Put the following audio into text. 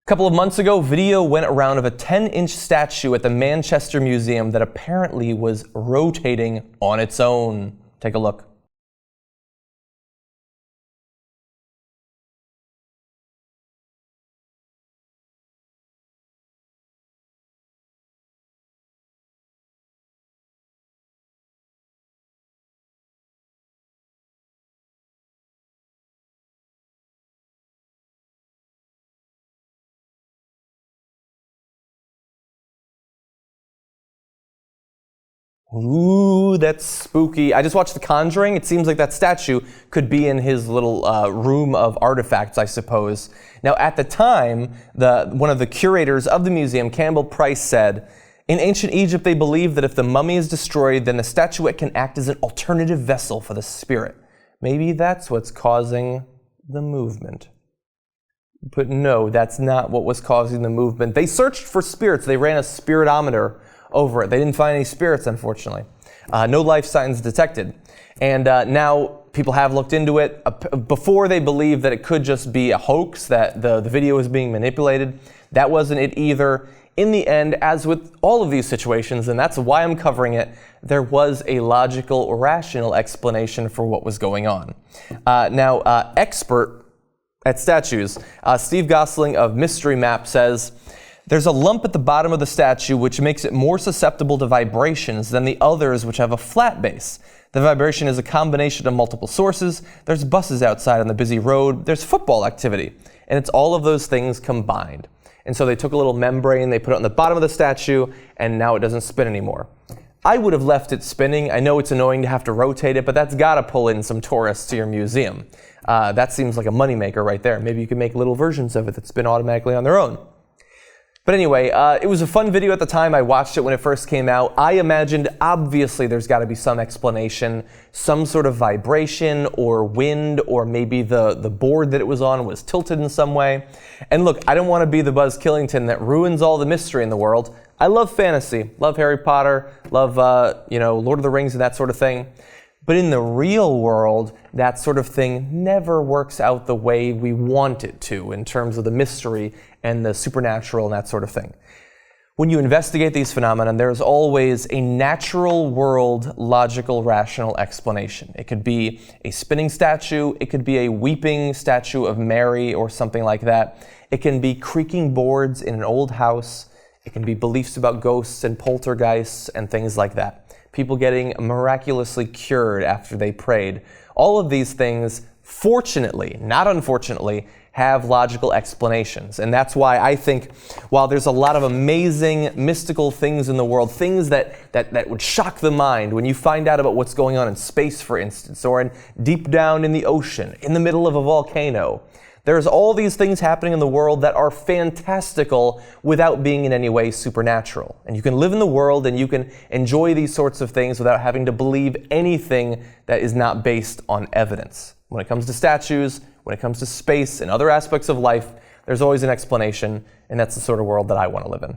couple of months ago, video went around of a 10-inch statue at the Manchester Museum that apparently was rotating on its own. Take a look. Ooh, that's spooky. I just watched The Conjuring. It seems like that statue could be in his little room of artifacts, I suppose. Now, at the time, one of the curators of the museum, Campbell Price, said, "In ancient Egypt, they believed that if the mummy is destroyed, then the statuette can act as an alternative vessel for the spirit. Maybe that's what's causing the movement." But no, that's not what was causing the movement. They searched for spirits. They ran a spiritometer over it. They didn't find any spirits, unfortunately. No life signs detected. And now people have looked into it. Before, they believed that it could just be a hoax, that the video was being manipulated. That wasn't it either. In the end, as with all of these situations, and that's why I'm covering it, there was a logical, rational explanation for what was going on. Expert at statues, Steve Gosling of Mystery Map says, "There's a lump at the bottom of the statue which makes it more susceptible to vibrations than the others which have a flat base. The vibration is a combination of multiple sources. There's buses outside on the busy road. There's football activity. And it's all of those things combined." And so they took a little membrane, they put it on the bottom of the statue, and now it doesn't spin anymore. I would have left it spinning. I know it's annoying to have to rotate it, but that's got to pull in some tourists to your museum. That seems like a moneymaker right there. Maybe you can make little versions of it that spin automatically on their own. But anyway, it was a fun video at the time. I watched it when it first came out. I imagined, obviously, there's got to be some explanation, some sort of vibration or wind, or maybe the board that it was on was tilted in some way. And look, I don't want to be the Buzz Killington that ruins all the mystery in the world. I love fantasy, love Harry Potter, love Lord of the Rings and that sort of thing. But in the real world, that sort of thing never works out the way we want it to in terms of the mystery and the supernatural and that sort of thing. When you investigate these phenomena, there's always a natural world, logical, rational explanation. It could be a spinning statue, it could be a weeping statue of Mary or something like that. It can be creaking boards in an old house. It can be beliefs about ghosts and poltergeists and things like that. People getting miraculously cured after they prayed. All of these things, fortunately, not unfortunately, have logical explanations. And that's why I think while there's a lot of amazing mystical things in the world, things that would shock the mind when you find out about what's going on in space, for instance, or deep down in the ocean, in the middle of a volcano, there's all these things happening in the world that are fantastical without being in any way supernatural. And you can live in the world and you can enjoy these sorts of things without having to believe anything that is not based on evidence. When it comes to statues, when it comes to space and other aspects of life, there's always an explanation, and that's the sort of world that I want to live in.